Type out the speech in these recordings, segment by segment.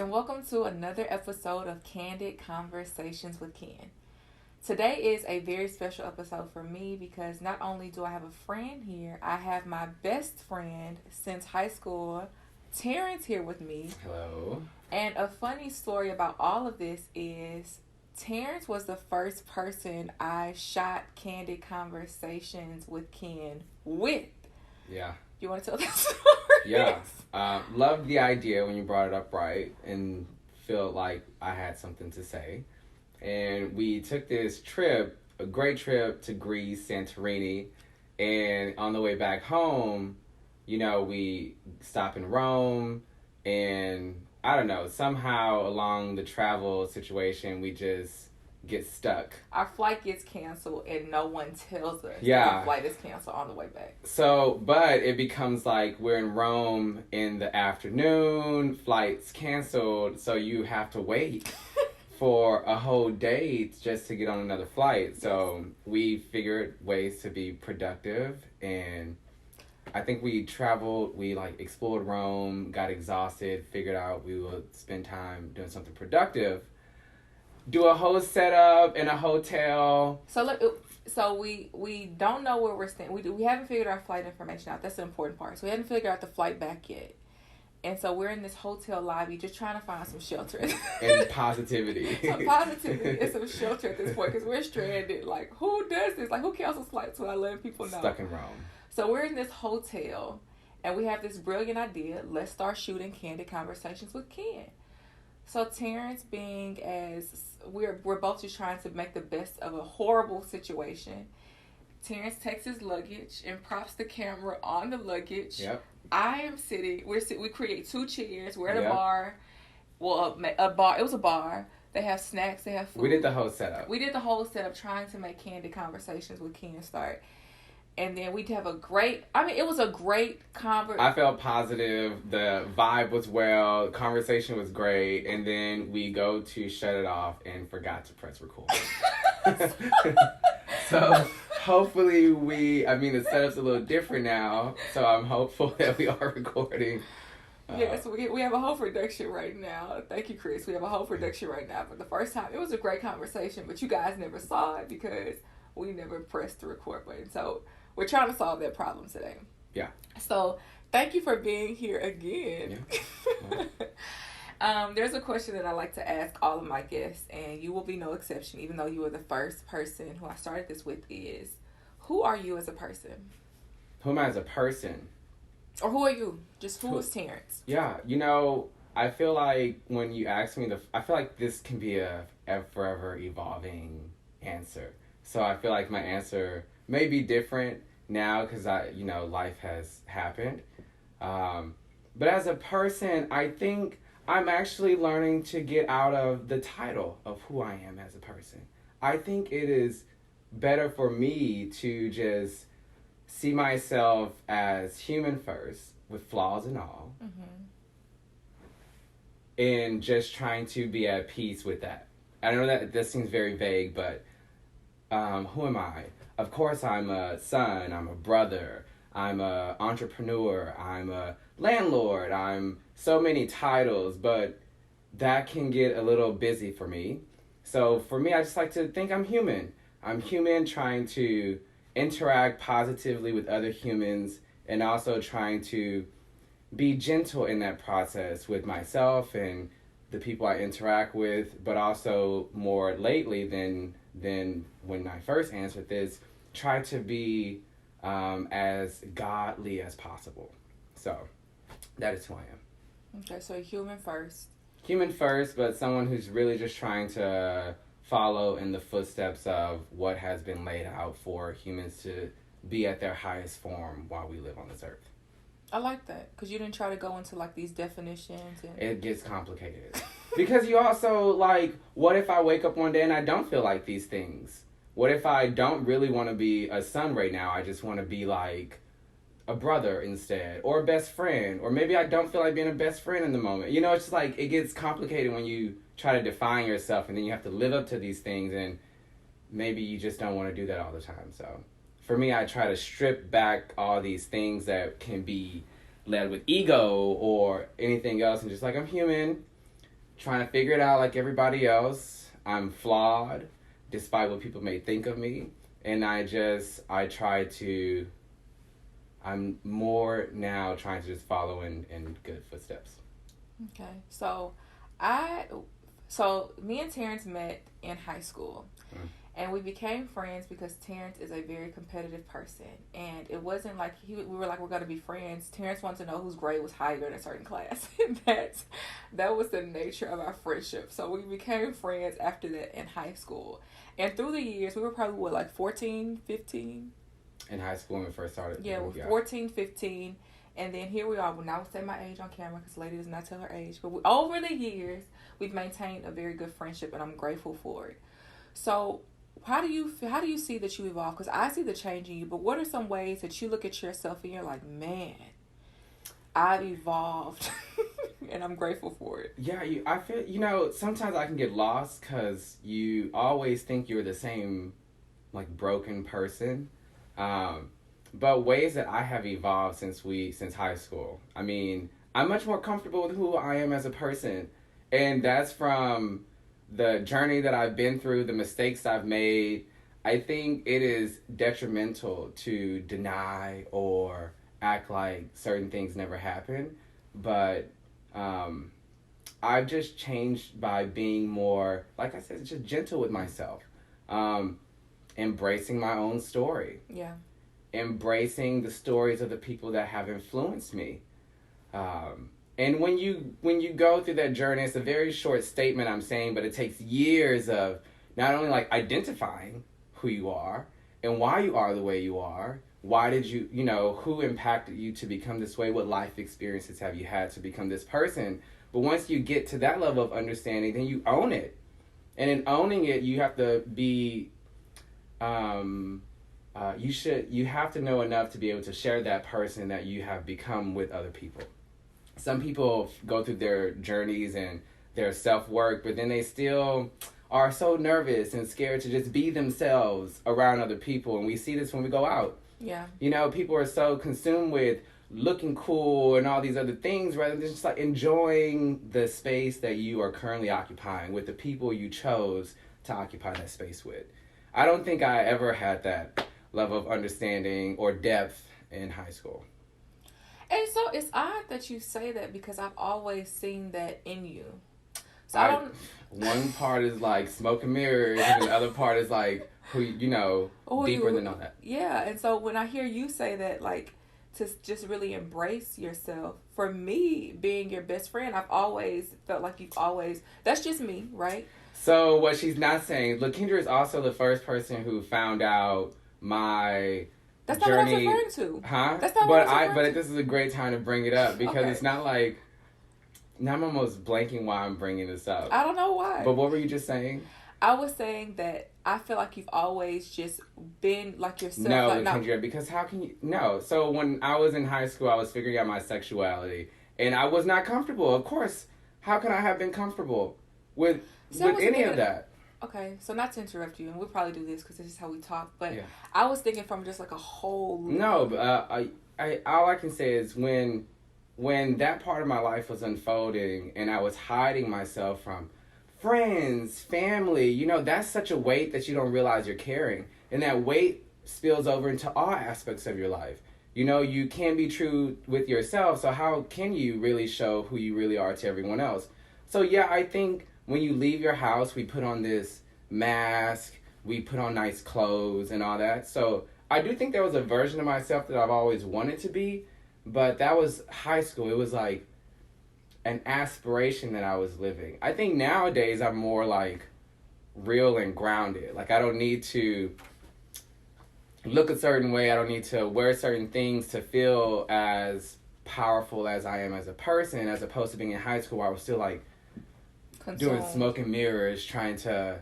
and welcome to another episode of Kandid Konversations with Ken. Today is a very special episode for me because not only do I have a friend here, I have my best friend since high school, Terrence, here with me. Hello. And a funny story about all of this is Terrence was the first person I shot Kandid Konversations with Ken with. Yeah. You want to tell that story? Yeah. Loved the idea when you brought it up, right? And felt like I had something to say. And we took this trip, a great trip to Greece, Santorini. And on the way back home, we stop in Rome. And I don't know, somehow along the travel situation, we just get stuck. Our flight gets canceled and no one tells us that the flight is canceled on the way back. So, but it becomes like we're in Rome in the afternoon, flight's canceled, so you have to wait for a whole day just to get on another flight. So we figured ways to be productive, and I think we traveled, we explored Rome, got exhausted, figured out we would spend time doing something productive. Do a whole setup in a hotel. So we don't know where we're staying. We haven't figured our flight information out. That's the important part. So we haven't figured out the flight back yet. And so we're in this hotel lobby just trying to find some shelter. And positivity. Some positivity and some shelter at this point because we're stranded. Like, who does this? Like, who cancels flights without letting people know? Stuck in Rome. So we're in this hotel and we have this brilliant idea. Let's start shooting Kandid Konversations with Ken. So Terrence, being as we're both just trying to make the best of a horrible situation, Terrence takes his luggage and props the camera on the luggage. Yep. I am sitting. We create two chairs. We're at Yep. a bar. Well, a bar. It was a bar. They have snacks. They have food. We did the whole setup. We did the whole setup trying to make Kandid Konversations with Ken start. And then we'd have it was a great conversation. I felt positive. The vibe was well. The conversation was great. And then we go to shut it off and forgot to press record. So hopefully the setup's a little different now. So I'm hopeful that we are recording. Yes, we have a whole production right now. Thank you, Chris. We have a whole production right now. For the first time, it was a great conversation, but you guys never saw it because we never pressed the record button. So we're trying to solve that problem today. Yeah. So thank you for being here again. Yeah. There's a question that I like to ask all of my guests, and you will be no exception, even though you were the first person who I started this with, is who are you as a person? Who am I as a person? Or who are you? Just who is Terrence? Yeah, I feel like when you ask me, I feel like this can be a forever evolving answer. So I feel like my answer may be different now because life has happened. But as a person, I think I'm actually learning to get out of the title of who I am as a person. I think it is better for me to just see myself as human first, with flaws and all, and just trying to be at peace with that. I know that this seems very vague, but who am I? Of course, I'm a son, I'm a brother, I'm a entrepreneur, I'm a landlord, I'm so many titles, but that can get a little busy for me. So for me, I just like to think I'm human. I'm human trying to interact positively with other humans and also trying to be gentle in that process with myself and the people I interact with, but also more lately than when I first answered this, try to be as godly as possible. So that is who I am. Okay, so human first. Human first, but someone who's really just trying to follow in the footsteps of what has been laid out for humans to be at their highest form while we live on this earth. I like that, because you didn't try to go into these definitions. It gets complicated. Because you also, what if I wake up one day and I don't feel like these things? What if I don't really want to be a son right now? I just want to be a brother instead, or a best friend, or maybe I don't feel like being a best friend in the moment. It's just it gets complicated when you try to define yourself and then you have to live up to these things, and maybe you just don't want to do that all the time. So for me, I try to strip back all these things that can be led with ego or anything else, and just I'm human. trying to figure it out like everybody else. I'm flawed, despite what people may think of me. And I'm more now trying to just follow in good footsteps. Okay. So me and Terrence met in high school. And we became friends because Terrence is a very competitive person. And it wasn't like we were like, we're going to be friends. Terrence wanted to know whose grade was higher in a certain class. And that was the nature of our friendship. So we became friends after that in high school. And through the years, we were probably, 14, 15? In high school when we first started. Yeah, 14, 15. And then here we are. Well, now I say my age on camera because the lady does not tell her age. But over the years, we've maintained a very good friendship, and I'm grateful for it. So how do you see that you evolve? Because I see the change in you, but what are some ways that you look at yourself and you're like, man, I've evolved, and I'm grateful for it? Yeah, I feel, sometimes I can get lost because you always think you're the same, broken person. But ways that I have evolved since high school. I mean, I'm much more comfortable with who I am as a person, and that's from the journey that I've been through, the mistakes I've made. I think it is detrimental to deny or act like certain things never happened. But I've just changed by being more, like I said, just gentle with myself. Embracing my own story. Yeah. Embracing the stories of the people that have influenced me. And when you go through that journey, it's a very short statement I'm saying, but it takes years of not only identifying who you are and why you are the way you are. Why did who impacted you to become this way? What life experiences have you had to become this person? But once you get to that level of understanding, then you own it. And in owning it, you have to be, you have to know enough to be able to share that person that you have become with other people. Some people go through their journeys and their self-work, but then they still are so nervous and scared to just be themselves around other people. And we see this when we go out. Yeah. People are so consumed with looking cool and all these other things rather than just enjoying the space that you are currently occupying with the people you chose to occupy that space with. I don't think I ever had that level of understanding or depth in high school. And so it's odd that you say that because I've always seen that in you. So I don't. One part is smoke and mirrors, and the other part is who deeper than all that. Yeah, and so when I hear you say that, to just really embrace yourself. For me, being your best friend, I've always felt like you've always. That's just me, right? So what she's not saying, Lakendra is also the first person who found out my. That's not journey. what I was referring to. Huh? That's not what I was referring to. But this is a great time to bring it up because it's not now I'm almost blanking why I'm bringing this up. I don't know why. But what were you just saying? I was saying that I feel like you've always just been like yourself. No, Lakendra, because how can you... No. So when I was in high school, I was figuring out my sexuality. And I was not comfortable. Of course, how can I have been comfortable with any of that? Okay, so not to interrupt you, and we'll probably do this because this is how we talk, but yeah. I was thinking from just a whole... No, all I can say is when that part of my life was unfolding and I was hiding myself from friends, family, that's such a weight that you don't realize you're carrying. And that weight spills over into all aspects of your life. You can't be true with yourself, so how can you really show who you really are to everyone else? So yeah, I think... When you leave your house, we put on this mask, we put on nice clothes and all that. So I do think there was a version of myself that I've always wanted to be, but that was high school. It was an aspiration that I was living. I think nowadays I'm more real and grounded. I don't need to look a certain way. I don't need to wear certain things to feel as powerful as I am as a person, as opposed to being in high school where I was still doing smoke and mirrors, trying to,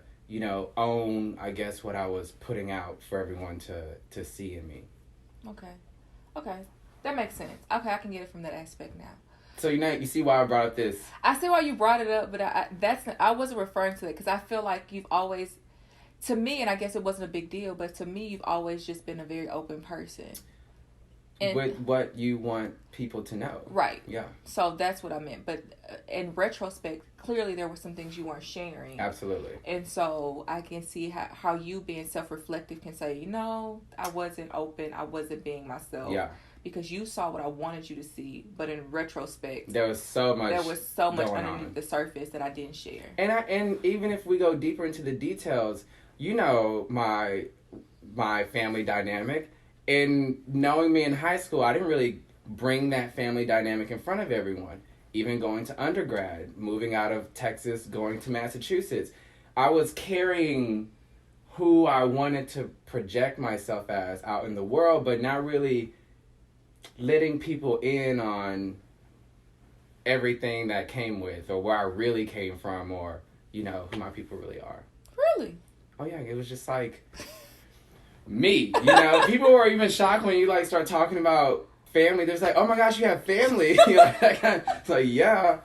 own, I guess, what I was putting out for everyone to see in me. Okay. That makes sense. Okay, I can get it from that aspect now. So, you see why I brought up this? I see why you brought it up, but I wasn't referring to it because I feel like you've always, to me, and I guess it wasn't a big deal, but to me, you've always just been a very open person. with what you want people to know. Right. Yeah. So that's what I meant. But in retrospect, clearly there were some things you weren't sharing. Absolutely. And so I can see how you being self-reflective can say, I wasn't open. I wasn't being myself. Yeah. Because you saw what I wanted you to see. But in retrospect, there was so much underneath the surface that I didn't share. And even if we go deeper into the details, my family dynamic. In knowing me in high school, I didn't really bring that family dynamic in front of everyone. Even going to undergrad, moving out of Texas, going to Massachusetts, I was carrying who I wanted to project myself as out in the world, but not really letting people in on everything that came with, or where I really came from, or, who my people really are. Really? Oh, yeah, it was just like... me, people were even shocked when you start talking about family. They're like, "Oh my gosh, you have family!" It's like, yeah,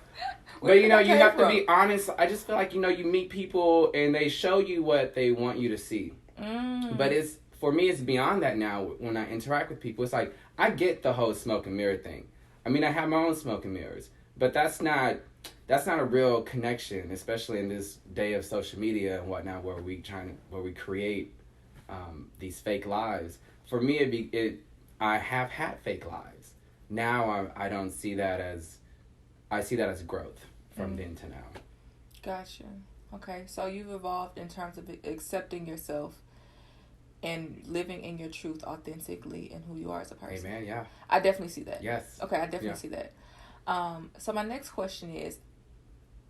but you have to be honest. I just feel like you meet people and they show you what they want you to see. But for me, it's beyond that now. When I interact with people, it's like I get the whole smoke and mirror thing. I mean, I have my own smoke and mirrors, but that's not a real connection, especially in this day of social media and whatnot, where we create these fake lives. For me, I have had fake lives. Now I don't see that as, I see that as growth from then to now. Gotcha. Okay, so you've evolved in terms of accepting yourself and living in your truth authentically and who you are as a person. Amen. Yeah. I definitely see that. Yes. Okay, I definitely see that. So my next question is,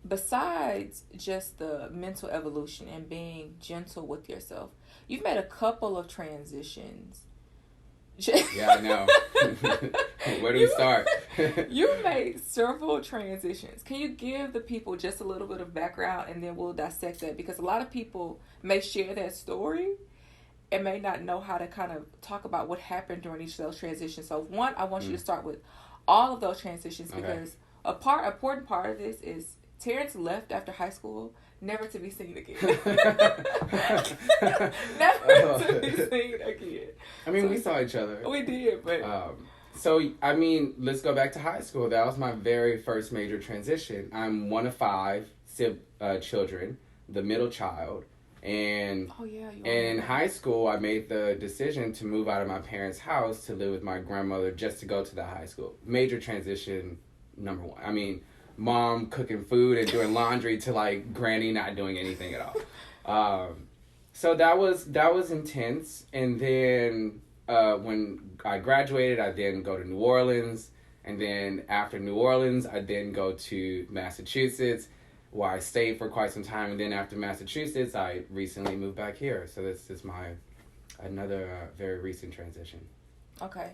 besides just the mental evolution and being gentle with yourself, you've made a couple of transitions. Yeah, I know. Where do we start? You've made several transitions. Can you give the people just a little bit of background, and then we'll dissect that? Because a lot of people may share that story and may not know how to kind of talk about what happened during each of those transitions. So one, I want you to start with all of those transitions, because an important part of this is Terrence left after high school, never to be seen again. Never to be seen again. I mean, we saw each other. We did, but... let's go back to high school. That was my very first major transition. I'm one of 5 children, the middle child. And in high school, I made the decision to move out of my parents' house to live with my grandmother just to go to the high school. Major transition, number 1. I mean... mom cooking food and doing laundry to granny not doing anything at all. So that was intense. And then when I graduated, I then go to New Orleans, and then after New Orleans, I then go to Massachusetts, where I stayed for quite some time. And then after Massachusetts, I recently moved back here. So this is another very recent transition. Okay.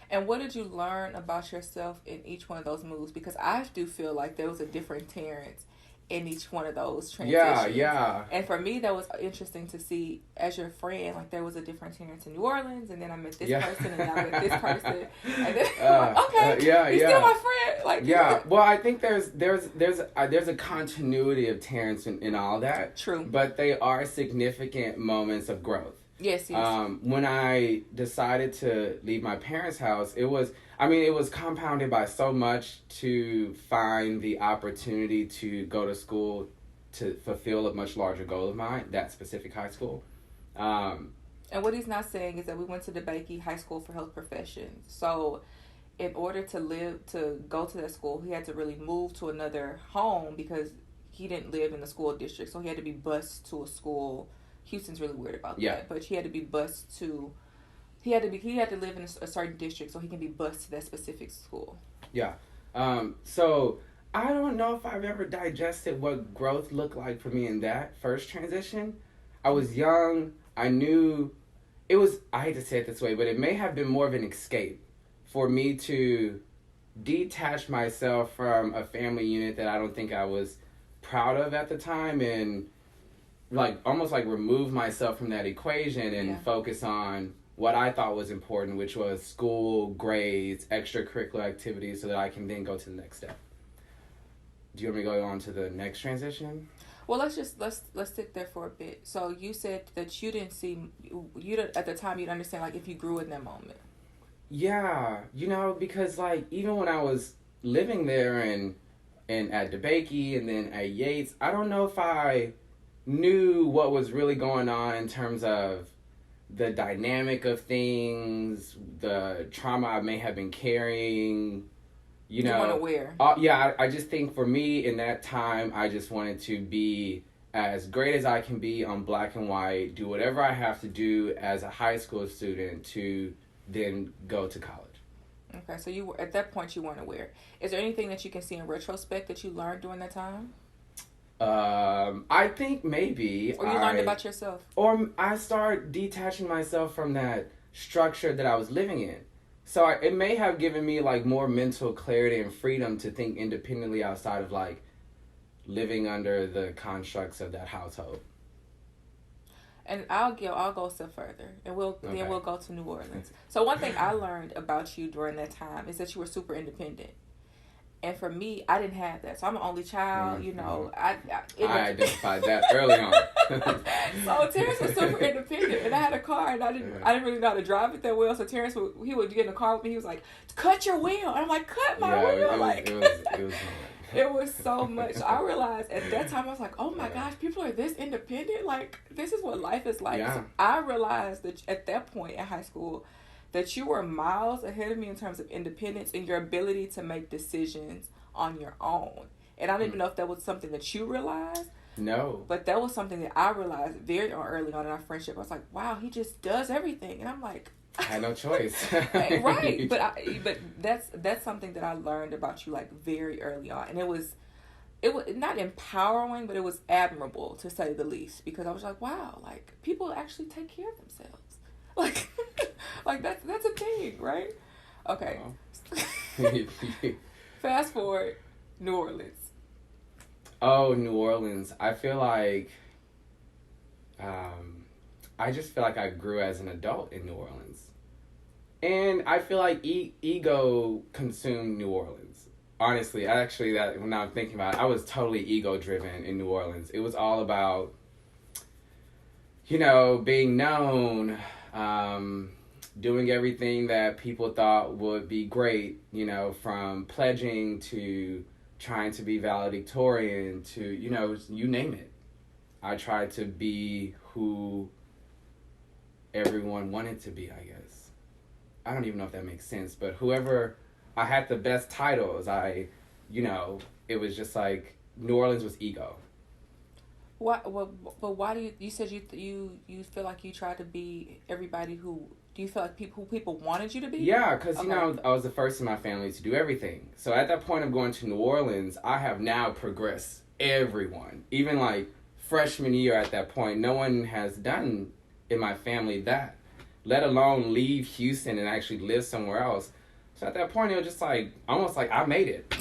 And what did you learn about yourself in each one of those moves? Because I do feel like there was a different Terrence in each one of those transitions. Yeah. And for me, that was interesting to see as your friend. There was a different Terrence in New Orleans, and then I met this person, and then I met this person, and then he's still my friend. Well, I think there's a continuity of Terrence in all that. True. But they are significant moments of growth. Yes. When I decided to leave my parents' house, it was compounded by so much to find the opportunity to go to school to fulfill a much larger goal of mine, that specific high school. And what he's not saying is that we went to DeBakey High School for Health Professions. So in order to go to that school, he had to really move to another home because he didn't live in the school district. So he had to be bused to a school. Houston's really weird about that, but he had to be bused to. He had to live in a certain district so he can be bused to that specific school. Yeah. So I don't know if I've ever digested what growth looked like for me in that first transition. I was young. I knew it was. I hate to say it this way, but it may have been more of an escape for me to detach myself from a family unit that I don't think I was proud of at the time, and almost remove myself from that equation and focus on what I thought was important, which was school, grades, extracurricular activities, so that I can then go to the next step. Do you want me to go on to the next transition? Well, let's sit there for a bit. So you said that you didn't at the time you'd understand if you grew in that moment. Yeah, because like even when I was living there and at DeBakey and then at Yates, I don't know if I knew what was really going on in terms of the dynamic of things, the trauma I may have been carrying. You weren't aware. Yeah, I just think for me in that time, I just wanted to be as great as I can be on black and white, do whatever I have to do as a high school student to then go to college. Okay, so you were, at that point you weren't aware. Is there anything that you can see in retrospect that you learned during that time? I think maybe. Or you learned about yourself. Or I started detaching myself from that structure that I was living in. So it may have given me like more mental clarity and freedom to think independently outside of like living under the constructs of that household. And I'll go a step further, and then we'll go to New Orleans. So one thing I learned about you during that time is that you were super independent. And for me, I didn't have that. So I'm an only child, I identified that early on. So Terrence was super independent, and I had a car, and I didn't really know how to drive it that well. So Terrence would get in the car with me. He was like, "Cut your wheel," and I'm like, "Cut my wheel!" It was it was so much. So I realized at that time I was like, "Oh my gosh, people are this independent. Like this is what life is like." Yeah. So I realized that at that point in high school, that you were miles ahead of me in terms of independence and your ability to make decisions on your own. And I don't even know if that was something that you realized. No. But that was something that I realized very early on in our friendship. I was like, wow, he just does everything. And I'm like... I had no choice. Right. But that's something that I learned about you like very early on. And it was not empowering, but it was admirable to say the least. Because I was like, wow, like people actually take care of themselves. Like that's a thing, right? Okay. Fast forward, New Orleans. Oh, New Orleans. I feel like, I just feel like I grew as an adult in New Orleans. And I feel like ego consumed New Orleans. Honestly, when I'm thinking about it, I was totally ego driven in New Orleans. It was all about, being known, doing everything that people thought would be great, from pledging to trying to be valedictorian to, you name it. I tried to be who everyone wanted to be, I guess. I don't even know if that makes sense, but whoever, I had the best titles. It was just like New Orleans was ego. But why do you said you feel like you tried to be everybody who... Do you feel like people wanted you to be? Yeah, because, I was the first in my family to do everything. So at that point of going to New Orleans, I have now progressed everyone. Even, like, freshman year at that point, no one has done in my family that, let alone leave Houston and actually live somewhere else. So at that point, it was just like, almost like I made it,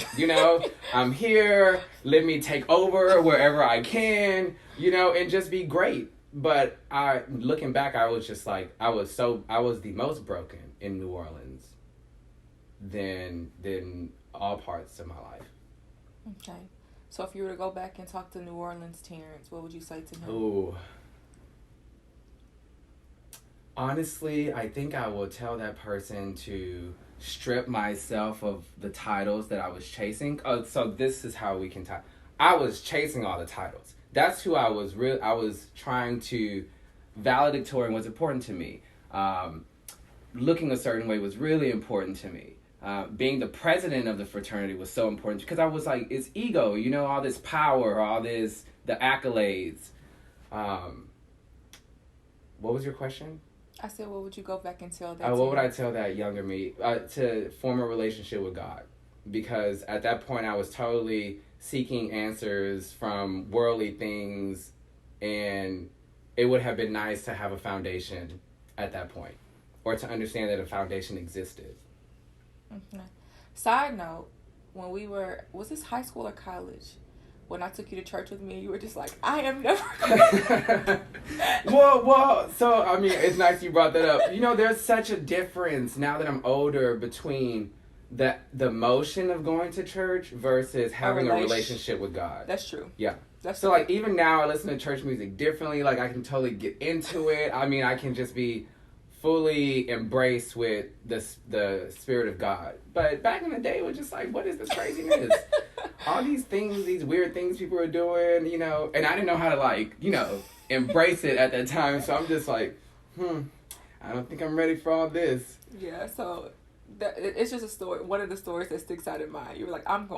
I'm here, let me take over wherever I can, and just be great. But looking back, I was just like, I was the most broken in New Orleans than all parts of my life. Okay. So if you were to go back and talk to New Orleans Terrence, what would you say to him? Ooh. Honestly, I think I will tell that person to strip myself of the titles that I was chasing. Oh, so this is how we can talk. I was chasing all the titles. That's who I was. I was trying to valedictorian was important to me. Looking a certain way was really important to me. Being the president of the fraternity was so important because I was like, it's ego, all this power, the accolades. What was your question? I said, what would you go back and tell that? What would I tell that younger me? To form a relationship with God. Because at that point I was totally seeking answers from worldly things, and it would have been nice to have a foundation at that point, or to understand that a foundation existed. Okay. Side note, when was this high school or college? When I took you to church with me, you were just like, I am never Well, so, I mean, it's nice you brought that up. There's such a difference now that I'm older between the motion of going to church versus having a relationship with God. That's true. Yeah. So, like, even now I listen to church music differently. Like, I can totally get into it. I mean, I can just be fully embraced with the spirit of God. But back in the day, it was just like, what is this craziness? All these things, these weird things people were doing, you know, and I didn't know how to, like, you know, embrace it at that time. So I'm just like, I don't think I'm ready for all this. Yeah, so it's just a story. One of the stories that sticks out in mind. You were like, I'm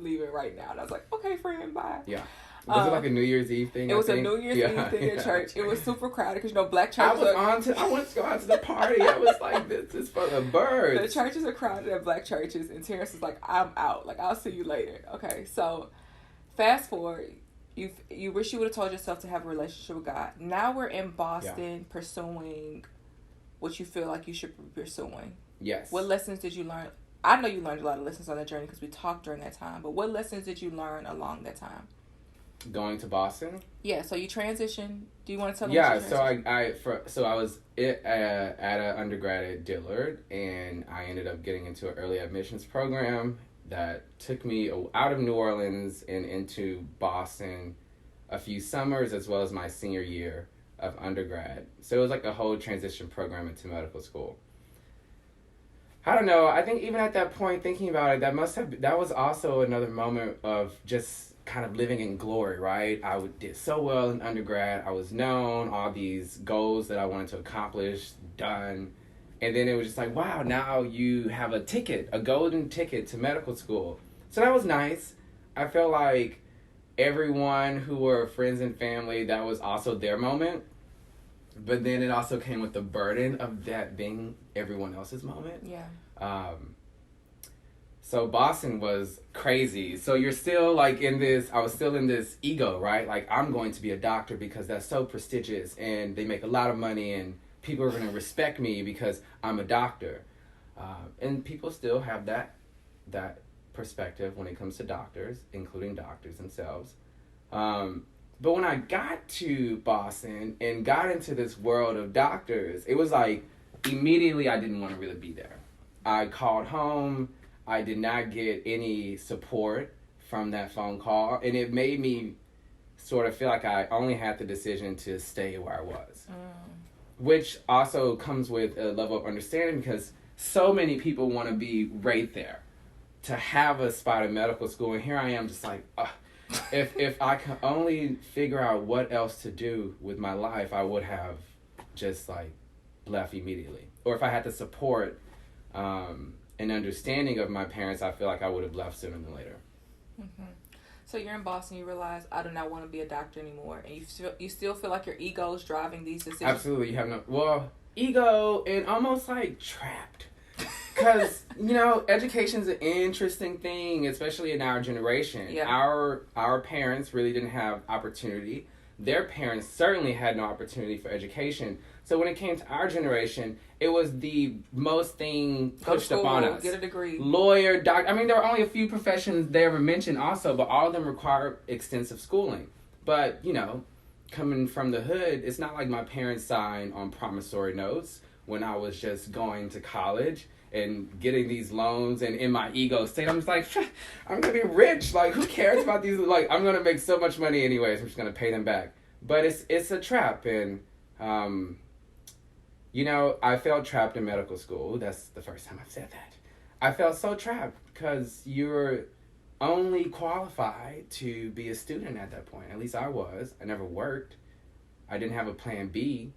leaving right now. And I was like, okay, friend, bye. Yeah. Was it like a New Year's Eve thing? It was a New Year's Eve thing at church. It was super crowded because, you know, black churches I wanted to go out to the party. I was like, this is for the birds. The churches are crowded at black churches, and Terrence was like, I'm out. Like, I'll see you later. Okay, so fast forward. You wish you would have told yourself to have a relationship with God. Now we're in Boston pursuing what you feel like you should be pursuing. Yes. What lessons did you learn? I know you learned a lot of lessons on that journey because we talked during that time. But what lessons did you learn along that time? Going to Boston? Yeah, so you transitioned. Do you want to tell me? Yeah, so I was at an undergrad at Dillard, and I ended up getting into an early admissions program that took me out of New Orleans and into Boston a few summers, as well as my senior year of undergrad. So it was like a whole transition program into medical school. I don't know. I think even at that point, thinking about it, that was also another moment of just kind of living in glory, right? I did so well in undergrad. I was known, all these goals that I wanted to accomplish, done. And then it was just like, wow, now you have a golden ticket to medical school. So that was nice. I felt like everyone who were friends and family, that was also their moment. But then it also came with the burden of that being everyone else's moment. Yeah. So Boston was crazy. So you're still like I was still in this ego, right? Like, I'm going to be a doctor because that's so prestigious and they make a lot of money and people are going to respect me because I'm a doctor. And people still have that perspective when it comes to doctors, including doctors themselves. But when I got to Boston and got into this world of doctors, it was like immediately I didn't want to really be there. I called home. I did not get any support from that phone call, and it made me sort of feel like I only had the decision to stay where I was, which also comes with a level of understanding because so many people want to be right there, to have a spot in medical school, and here I am just like, if I could only figure out what else to do with my life, I would have just like left immediately. Or if I had the support and understanding of my parents, I feel like I would have left sooner than later. Mm-hmm. So you're in Boston, you realize, I do not want to be a doctor anymore, and you still feel like your ego is driving these decisions? Absolutely. You have ego and almost like trapped. Because, you know, education's an interesting thing, especially in our generation. Yeah. Our parents really didn't have opportunity. Their parents certainly had no opportunity for education. So when it came to our generation, it was the most thing pushed upon us. Get a degree. Lawyer, doctor. I mean, there were only a few professions they ever mentioned also, but all of them require extensive schooling. But, you know, coming from the hood, it's not like my parents signed on promissory notes when I was just going to college and getting these loans, and in my ego state, I'm just like, I'm gonna be rich. Like, who cares about these? Like, I'm gonna make so much money anyways. I'm just gonna pay them back. But it's a trap, and you know, I felt trapped in medical school. That's the first time I've said that. I felt so trapped because you're only qualified to be a student at that point. At least I was. I never worked. I didn't have a plan B.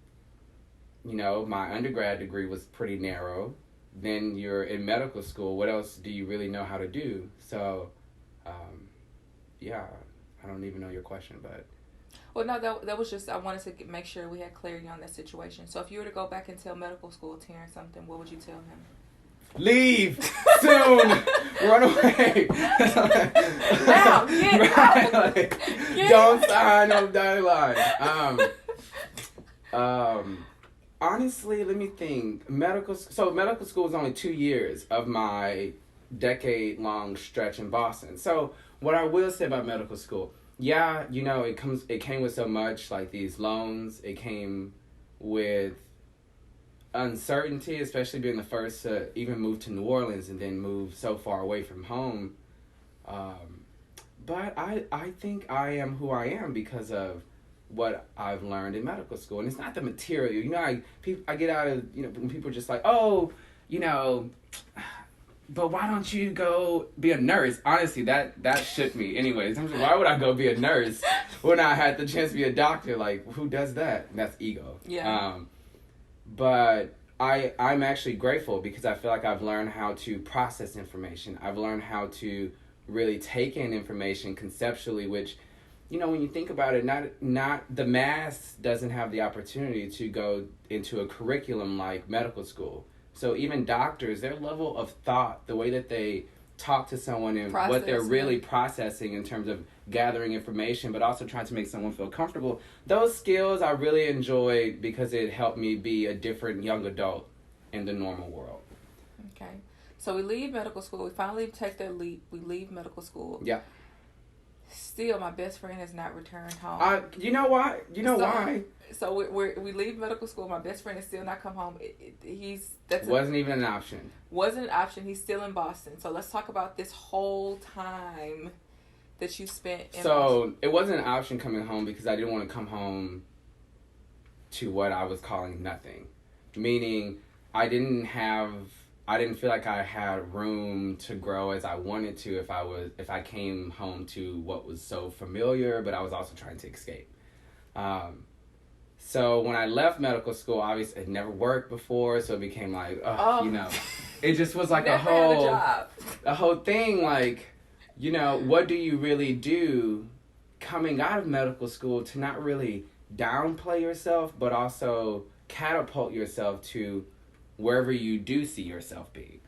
You know, my undergrad degree was pretty narrow. Then you're in medical school. What else do you really know how to do? So, yeah, I don't even know your question, but... Well, no, that was just, I wanted to make sure we had clarity on that situation. So if you were to go back and tell medical school Terrence something, what would you tell him? Leave soon. Run away. Now, get out. Like, don't sign on the dotted line. Honestly, let me think. Medical school was only 2 years of my decade-long stretch in Boston. So what I will say about medical school, yeah, you know, it came with so much, like these loans. It came with uncertainty, especially being the first to even move to New Orleans and then move so far away from home. But I think I am who I am because of what I've learned in medical school. And it's not the material. You know, I get out of, you know, when people are just like, oh, you know, but why don't you go be a nurse? Honestly, that shook me. Anyways, I'm like, why would I go be a nurse when I had the chance to be a doctor? Like, who does that? And that's ego. Yeah. But I'm actually grateful because I feel like I've learned how to process information. I've learned how to really take in information conceptually, which, you know, when you think about it, not the mass doesn't have the opportunity to go into a curriculum like medical school. So even doctors, their level of thought, the way that they talk to someone and what they're really processing in terms of gathering information, but also trying to make someone feel comfortable, those skills I really enjoyed because it helped me be a different young adult in the normal world. Okay. So we leave medical school. We finally take that leap. We leave medical school. Yeah. Still, my best friend has not returned home. You know why? Why? So we leave medical school. My best friend has still not come home. Wasn't even an option. Wasn't an option. He's still in Boston. So let's talk about this whole time that you spent in Boston. It wasn't an option coming home because I didn't want to come home to what I was calling nothing. Meaning, I didn't feel like I had room to grow as I wanted to if I came home to what was so familiar, but I was also trying to escape. So when I left medical school, obviously it never worked before, so it became like, you know, it just was like a whole thing, like, you know, what do you really do coming out of medical school to not really downplay yourself, but also catapult yourself to wherever you do see yourself being.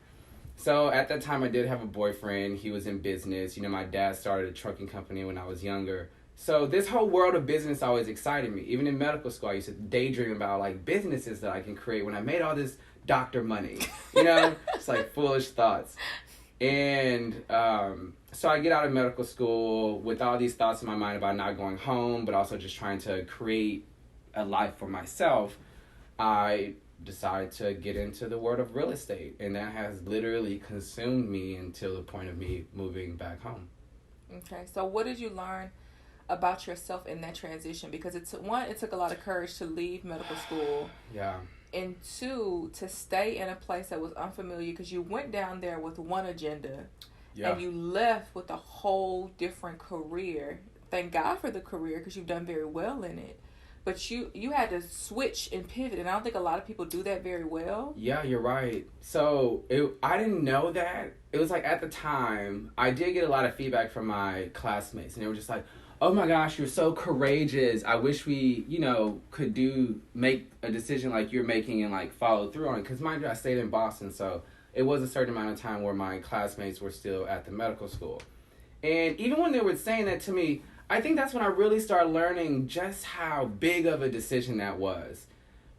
So at that time I did have a boyfriend. He was in business. You know, my dad started a trucking company when I was younger. So this whole world of business always excited me. Even in medical school, I used to daydream about like businesses that I can create when I made all this doctor money. You know, it's like foolish thoughts. And so I get out of medical school with all these thoughts in my mind about not going home, but also just trying to create a life for myself. I decided to get into the world of real estate, and that has literally consumed me until the point of me moving back home. Okay, so what did you learn about yourself in that transition? Because it took a lot of courage to leave medical school. Yeah. And two, to stay in a place that was unfamiliar, because you went down there with one agenda, and you left with a whole different career. Thank God for the career, because you've done very well in it. But you had to switch and pivot, and I don't think a lot of people do that very well. Yeah, you're right. So I didn't know that. It was like at the time, I did get a lot of feedback from my classmates, and they were just like, oh my gosh, you're so courageous. I wish we, you know, could make a decision like you're making and like follow through on it. Because mind you, I stayed in Boston, so it was a certain amount of time where my classmates were still at the medical school. And even when they were saying that to me, I think that's when I really started learning just how big of a decision that was.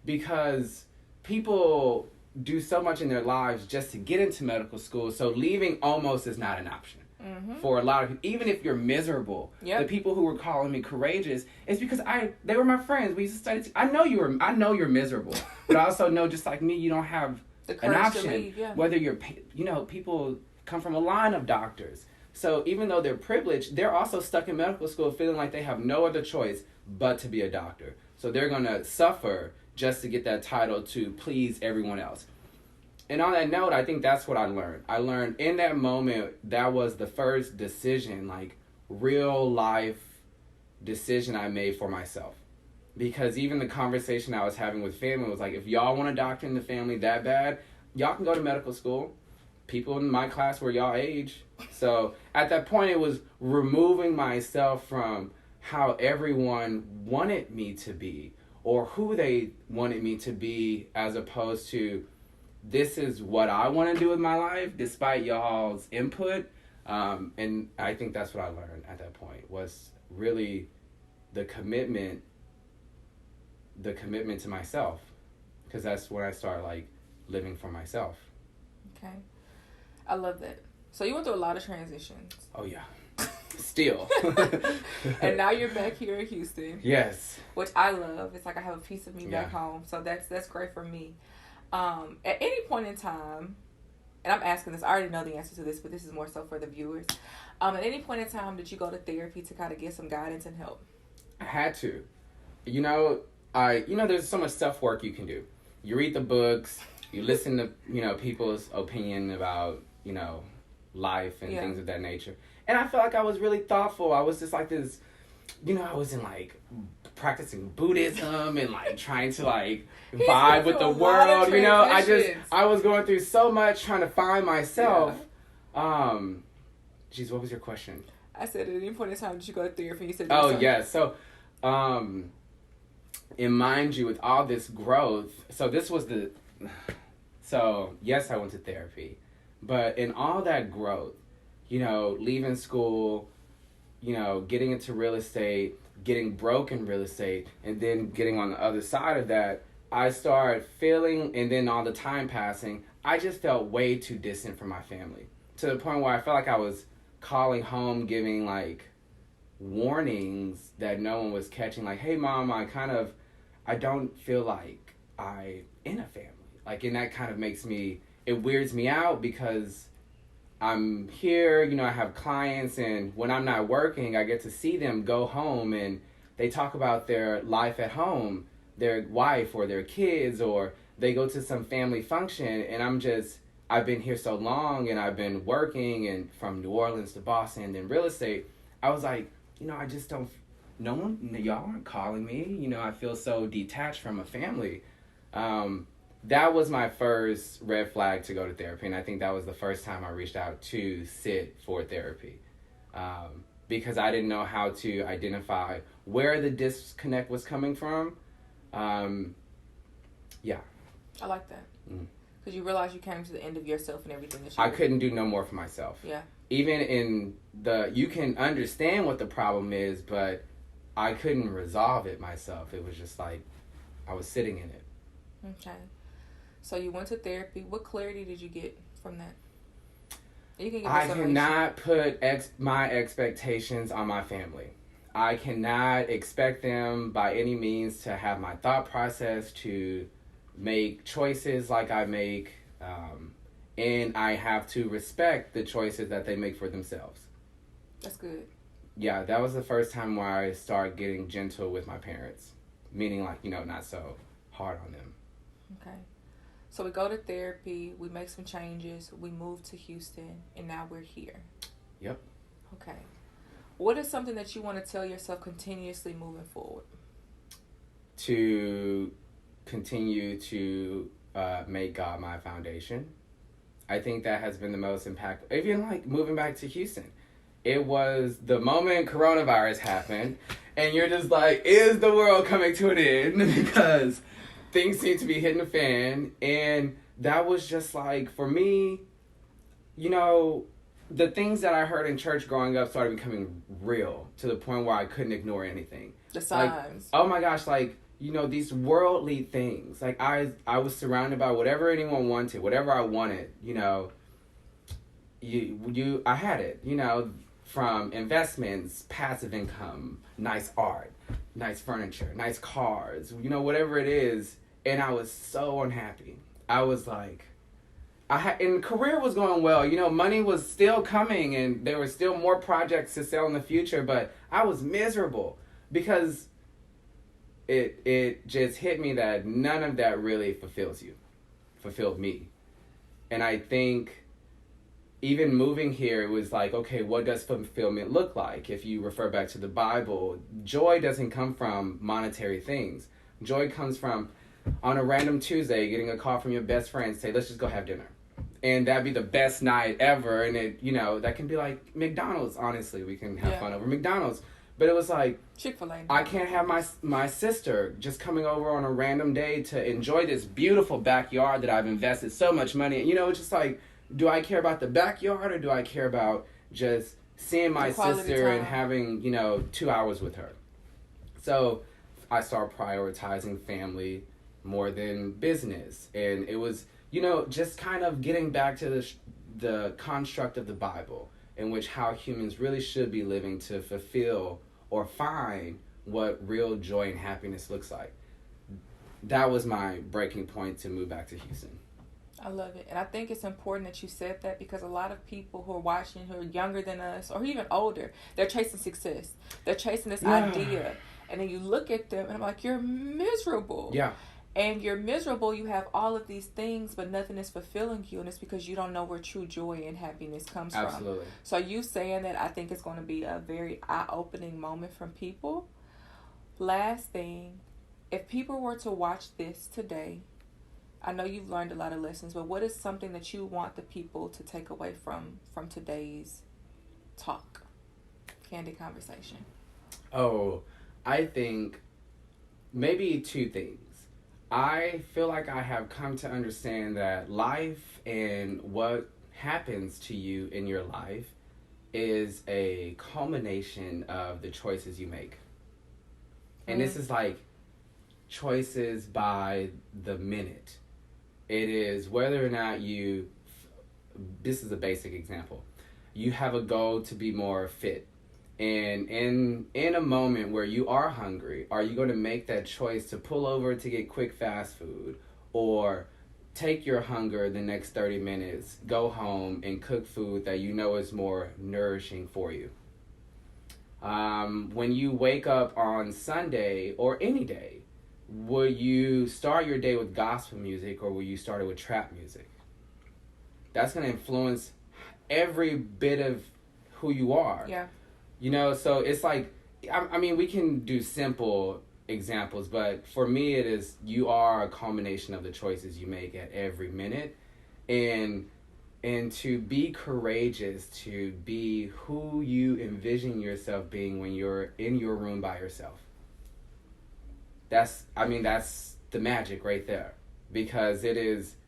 Because people do so much in their lives just to get into medical school, so leaving almost is not an option. Mm-hmm. For a lot of people, even if you're miserable, the people who were calling me courageous, it's because they were my friends. We used to study. I know you're miserable, but I also know, just like me, you don't have an option. To leave, whether you're, you know, people come from a line of doctors. So even though they're privileged, they're also stuck in medical school feeling like they have no other choice but to be a doctor. So they're going to suffer just to get that title to please everyone else. And on that note, I think that's what I learned. I learned in that moment, that was the first decision, like real life decision I made for myself. Because even the conversation I was having with family was like, if y'all want a doctor in the family that bad, y'all can go to medical school. People in my class were y'all age. So at that point, it was removing myself from how everyone wanted me to be or who they wanted me to be, as opposed to this is what I want to do with my life despite y'all's input. And I think that's what I learned at that point, was really the commitment to myself, because that's when I started like living for myself. Okay. I love that. So you went through a lot of transitions. Oh, yeah. Still. And now you're back here in Houston. Yes. Which I love. It's like I have a piece of me back home. So that's great for me. At any point in time, and I'm asking this, I already know the answer to this, but this is more so for the viewers. At any point in time, did you go to therapy to kind of get some guidance and help? I had to. you know, there's so much self-work you can do. You read the books, you listen to, people's opinion about, life and things of that nature. And I felt like I was really thoughtful. I was just like this, I was in like practicing Buddhism and like trying to like vibe with the world, I was going through so much trying to find myself. Yeah. Geez, what was your question? I said at any point in time did you go to therapy? You said yeah. So, and mind you, with all this growth, yes, I went to therapy, but in all that growth, leaving school, getting into real estate, getting broke in real estate, and then getting on the other side of that, I started feeling, and then all the time passing, I just felt way too distant from my family, to the point where I felt like I was calling home, giving like warnings that no one was catching, like, hey mom, I don't feel like I'm in a family. Like, and that kind of it weirds me out because I'm here, I have clients, and when I'm not working, I get to see them go home and they talk about their life at home, their wife or their kids, or they go to some family function, and I've been here so long and I've been working, and from New Orleans to Boston and then real estate, I was like, I just don't, y'all aren't calling me, I feel so detached from a family. That was my first red flag to go to therapy, and I think that was the first time I reached out to sit for therapy, because I didn't know how to identify where the disconnect was coming from. Yeah. I like that. Because you realize you came to the end of yourself and everything that I couldn't do no more for myself. Yeah. Even in you can understand what the problem is, but I couldn't resolve it myself. It was just like I was sitting in it. Okay. So you went to therapy. What clarity did you get from that? You can give I cannot put my expectations on my family. I cannot expect them by any means to have my thought process, to make choices like I make, and I have to respect the choices that they make for themselves. That's good. Yeah, that was the first time where I started getting gentle with my parents, meaning like, not so hard on them. Okay. So we go to therapy, we make some changes, we move to Houston, and now we're here. Yep. Okay. What is something that you want to tell yourself continuously moving forward? To continue to make God my foundation. I think that has been the most impactful. Even like moving back to Houston. It was the moment coronavirus happened, and you're just like, is the world coming to an end? Because things seem to be hitting the fan, and that was just like, for me, the things that I heard in church growing up started becoming real, to the point where I couldn't ignore anything. The signs. Like, oh my gosh, like, these worldly things. Like, I was surrounded by whatever anyone wanted, whatever I wanted, I had it, from investments, passive income, nice art, nice furniture, nice cars, whatever it is. And I was so unhappy. I was like, and career was going well. Money was still coming, and there were still more projects to sell in the future. But I was miserable because it just hit me that none of that really fulfilled me. And I think even moving here, it was like, okay, what does fulfillment look like? If you refer back to the Bible, joy doesn't come from monetary things. Joy comes from, on a random Tuesday, getting a call from your best friend, say, let's just go have dinner. And that'd be the best night ever. And that can be like McDonald's, honestly. We can have fun over McDonald's. But it was like, Chick-fil-A. I can't have my sister just coming over on a random day to enjoy this beautiful backyard that I've invested so much money in. It's just like, do I care about the backyard, or do I care about just seeing my sister and having, 2 hours with her? So I started prioritizing family more than business. And it was, just kind of getting back to the construct of the Bible, in which how humans really should be living to fulfill or find what real joy and happiness looks like. That was my breaking point to move back to Houston. I love it. And I think it's important that you said that, because a lot of people who are watching, who are younger than us or even older, they're chasing success. They're chasing this idea. And then you look at them, and I'm like, you're miserable. Yeah. And you're miserable. You have all of these things, but nothing is fulfilling you. And it's because you don't know where true joy and happiness comes Absolutely. from. So you saying that, I think it's going to be a very eye-opening moment from people. Last thing, if people were to watch this today, I know you've learned a lot of lessons, but what is something that you want the people to take away from today's talk? Kandid Konversation. Oh, I think maybe two things. I feel like I have come to understand that life and what happens to you in your life is a culmination of the choices you make. And this is like choices by the minute. It is whether or not this is a basic example. You have a goal to be more fit. And in a moment where you are hungry, are you going to make that choice to pull over to get quick fast food, or take your hunger the next 30 minutes, go home and cook food that you know is more nourishing for you? When you wake up on Sunday or any day, will you start your day with gospel music, or will you start it with trap music? That's going to influence every bit of who you are. Yeah. You know, so it's like, I mean, we can do simple examples, but for me it is, you are a culmination of the choices you make at every minute. And to be courageous, to be who you envision yourself being when you're in your room by yourself. That's the magic right there. Because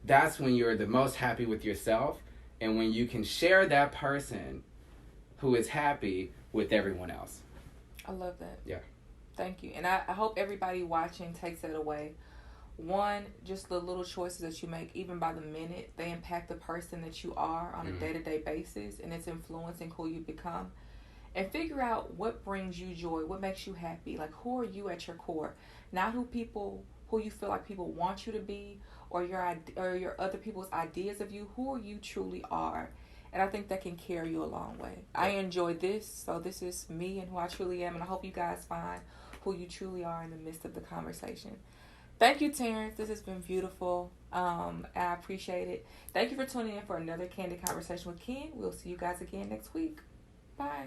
that's when you're the most happy with yourself, and when you can share that person who is happy with everyone else. I love that. Yeah. Thank you. And I hope everybody watching takes that away. One, just the little choices that you make, even by the minute, they impact the person that you are on a day-to-day basis, and it's influencing who you become. And figure out what brings you joy, what makes you happy. Like, who are you at your core? Not who you feel like people want you to be, or your other people's ideas of you. Who you truly are. And I think that can carry you a long way. I enjoy this. So this is me and who I truly am. And I hope you guys find who you truly are in the midst of the conversation. Thank you, Terrence. This has been beautiful. I appreciate it. Thank you for tuning in for another Kandid Konversation with Ken. We'll see you guys again next week. Bye.